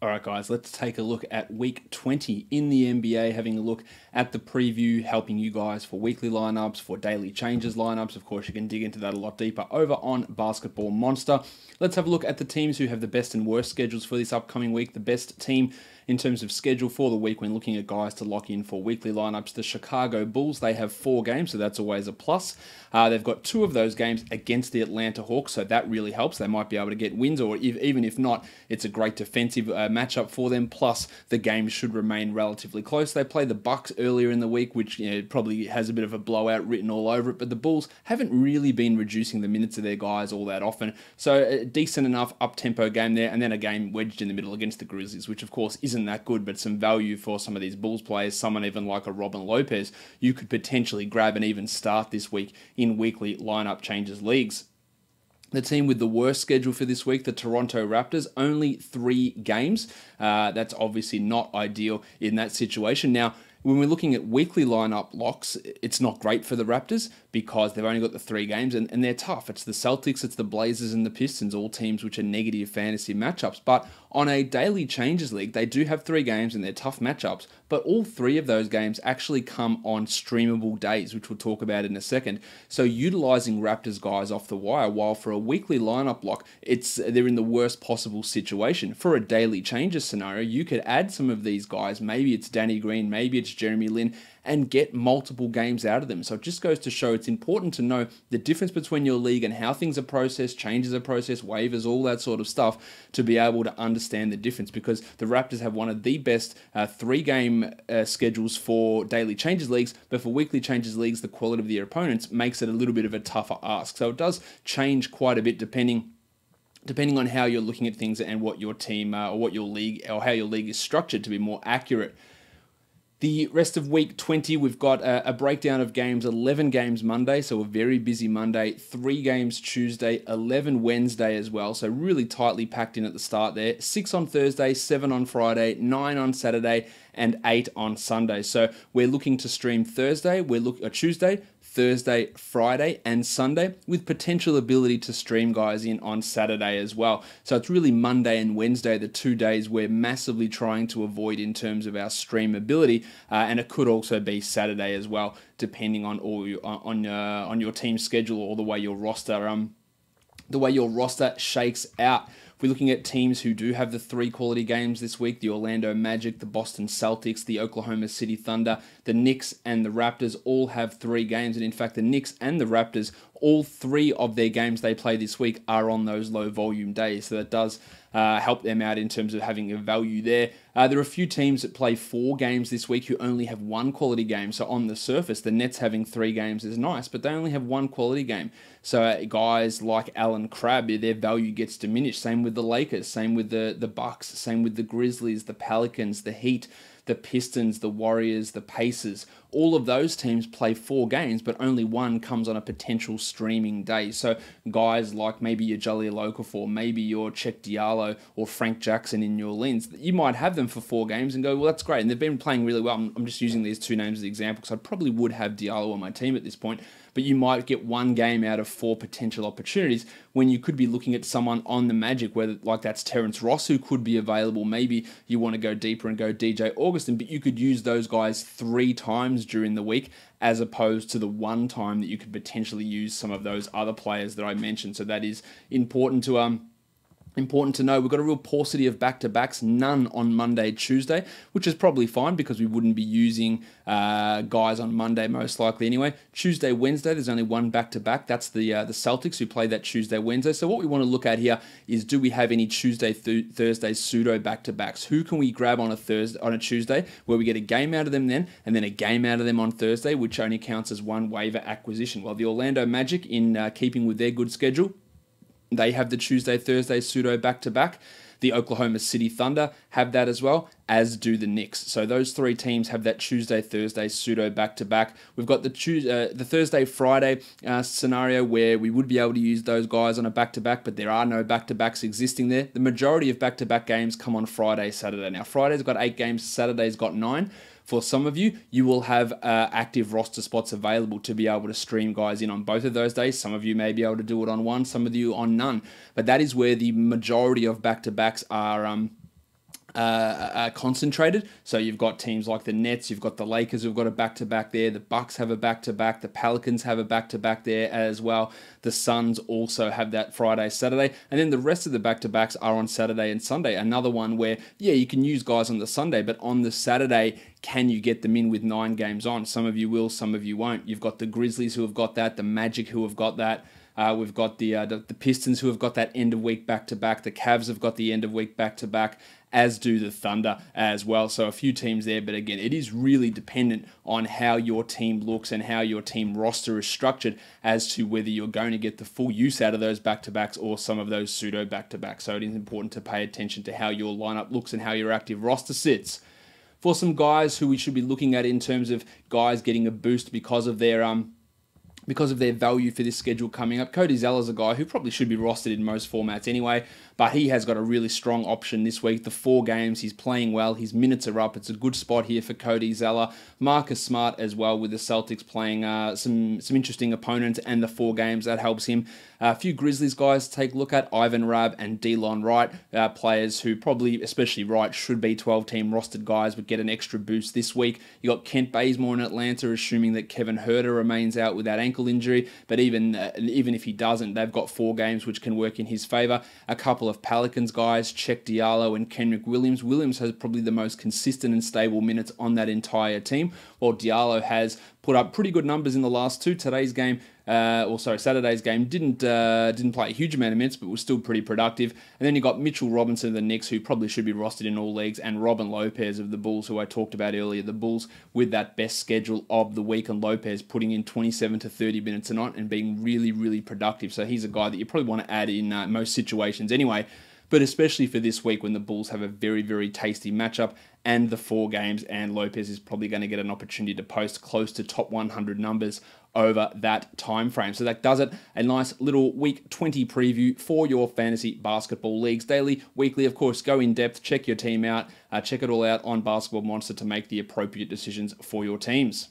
All right, guys, let's take a look at week 20 in the NBA, having a look at the preview, helping you guys for weekly lineups, for daily changes lineups. Of course, you can dig into that a lot deeper over on Basketball Monster. Let's have a look at the teams who have the best and worst schedules for this upcoming week. The best team in terms of schedule for the week when looking at guys to lock in for weekly lineups, the Chicago Bulls. They have 4 games, so that's always a plus. They've got 2 of those games against the Atlanta Hawks, so that really helps. They might be able to get wins, or even if not, it's a great defensive matchup for them. Plus, the game should remain relatively close. They play the Bucks earlier in the week, which probably has a bit of a blowout written all over it, but the Bulls haven't really been reducing the minutes of their guys all that often. So a decent enough up-tempo game there, and then a game wedged in the middle against the Grizzlies, which of course isn't that good, but some value for some of these Bulls players. Someone even like a Robin Lopez, you could potentially grab and even start this week in weekly lineup changes leagues. The team with the worst schedule for this week, the Toronto Raptors, only 3 games. That's obviously not ideal in that situation. Now, when we're looking at weekly lineup locks, it's not great for the Raptors because they've only got the 3 games and they're tough. It's the Celtics, it's the Blazers and the Pistons, all teams which are negative fantasy matchups. But on a daily changes league, they do have 3 games and they're tough matchups, but all 3 of those games actually come on streamable days, which we'll talk about in a second. So utilizing Raptors guys off the wire, while for a weekly lineup lock, they're in the worst possible situation. For a daily changes scenario, you could add some of these guys. Maybe it's Danny Green, maybe it's Jeremy Lin, and get multiple games out of them. So it just goes to show it's important to know the difference between your league and how things are processed, changes are processed, waivers, all that sort of stuff, to be able to understand the difference, because the Raptors have one of the best 3-game schedules for daily changes leagues, but for weekly changes leagues, the quality of their opponents makes it a little bit of a tougher ask. So it does change quite a bit depending on how you're looking at things and what your team or what your league or how your league is structured to be more accurate. The rest of week 20, we've got a breakdown of games, 11 games Monday, so a very busy Monday, 3 games Tuesday, 11 Wednesday as well, so really tightly packed in at the start there, 6 on Thursday, 7 on Friday, 9 on Saturday, and 8 on Sunday. So we're looking to stream Tuesday, Thursday, Friday, and Sunday, with potential ability to stream guys in on Saturday as well. So it's really Monday and Wednesday, the 2 days we're massively trying to avoid in terms of our streamability, and it could also be Saturday as well, depending on your team schedule or the way your roster shakes out. We're looking at teams who do have the 3 quality games this week: the Orlando Magic, the Boston Celtics, the Oklahoma City Thunder, the Knicks, and the Raptors all have 3 games. And in fact, the Knicks and the Raptors, all 3 of their games they play this week are on those low volume days. So that does help them out in terms of having a value there. There are a few teams that play 4 games this week who only have 1 quality game. So on the surface, the Nets having 3 games is nice, but they only have 1 quality game. So guys like Alan Crabb, their value gets diminished. Same with the Lakers, same with the Bucks, same with the Grizzlies, the Pelicans, the Heat, the Pistons, the Warriors, the Pacers. All of those teams play 4 games, but only 1 comes on a potential streaming day. So guys like maybe your Jahlil Okafor, maybe your Cheick Diallo or Frank Jackson in New Orleans, you might have them for 4 games and go, well, that's great. And they've been playing really well. I'm just using these 2 names as examples, because I probably would have Diallo on my team at this point. But you might get 1 game out of 4 potential opportunities, when you could be looking at someone on the Magic, whether like that's Terrence Ross, who could be available. Maybe you want to go deeper and go DJ Augustin, but you could use those guys 3 times during the week, as opposed to the 1 time that you could potentially use some of those other players that I mentioned. So that is important to know. We've got a real paucity of back-to-backs, none on Monday, Tuesday, which is probably fine because we wouldn't be using guys on Monday most likely anyway. Tuesday, Wednesday, there's only 1 back-to-back. That's the Celtics, who play that Tuesday, Wednesday. So what we want to look at here is, do we have any Tuesday, Thursday pseudo back-to-backs? Who can we grab on a Tuesday, where we get a game out of them then, and then a game out of them on Thursday, which only counts as 1 waiver acquisition? Well, the Orlando Magic, in keeping with their good schedule, they have the Tuesday, Thursday pseudo back-to-back. The Oklahoma City Thunder have that as well, as do the Knicks. So those 3 teams have that Tuesday, Thursday pseudo back-to-back. We've got the Thursday, Friday scenario where we would be able to use those guys on a back-to-back, but there are no back-to-backs existing there. The majority of back-to-back games come on Friday, Saturday. Now, Friday's got 8 games, Saturday's got 9. For some of you, you will have active roster spots available to be able to stream guys in on both of those days. Some of you may be able to do it on one, some of you on none. But that is where the majority of back-to-backs are concentrated. So you've got teams like the Nets, you've got the Lakers who've got a back-to-back there, the Bucks have a back-to-back, the Pelicans have a back-to-back there as well. The Suns also have that Friday, Saturday, and then the rest of the back-to-backs are on Saturday and Sunday. Another one where, yeah, you can use guys on the Sunday, but on the Saturday, can you get them in with 9 games on? Some of you will, some of you won't. You've got the Grizzlies who have got that, the Magic who have got that. We've got the Pistons who have got that end of week back-to-back. The Cavs have got the end of week back-to-back, as do the Thunder as well. So a few teams there, but again, it is really dependent on how your team looks and how your team roster is structured as to whether you're going to get the full use out of those back-to-backs or some of those pseudo back-to-backs. So it is important to pay attention to how your lineup looks and how your active roster sits. For some guys who we should be looking at in terms of guys getting a boost because of their value for this schedule coming up. Cody Zeller's a guy who probably should be rostered in most formats anyway, but he has got a really strong option this week. The 4 games, he's playing well, his minutes are up. It's a good spot here for Cody Zeller. Marcus Smart as well, with the Celtics playing some interesting opponents, and the 4 games, that helps him. A few Grizzlies guys to take a look at, Ivan Rabb and Delon Wright, players who probably, especially Wright, should be 12-team rostered guys, but get an extra boost this week. You got Kent Bazemore in Atlanta, assuming that Kevin Huerter remains out with that ankle injury, but even if he doesn't, they've got 4 games which can work in his favor. A couple of Pelicans guys, Cheick Diallo and Kenrick Williams. Williams has probably the most consistent and stable minutes on that entire team, while Diallo has put up pretty good numbers in the last 2. Saturday's game didn't play a huge amount of minutes, but was still pretty productive. And then you got Mitchell Robinson of the Knicks, who probably should be rostered in all leagues, and Robin Lopez of the Bulls, who I talked about earlier. The Bulls with that best schedule of the week, and Lopez putting in 27 to 30 minutes a night and being really, really productive. So he's a guy that you probably want to add in most situations anyway, but especially for this week when the Bulls have a very, very tasty matchup and the 4 games, and Lopez is probably going to get an opportunity to post close to top 100 numbers over that time frame. So that does it. A nice little week 20 preview for your fantasy basketball leagues. Daily, weekly, of course, go in depth, check your team out, check it all out on Basketball Monster to make the appropriate decisions for your teams.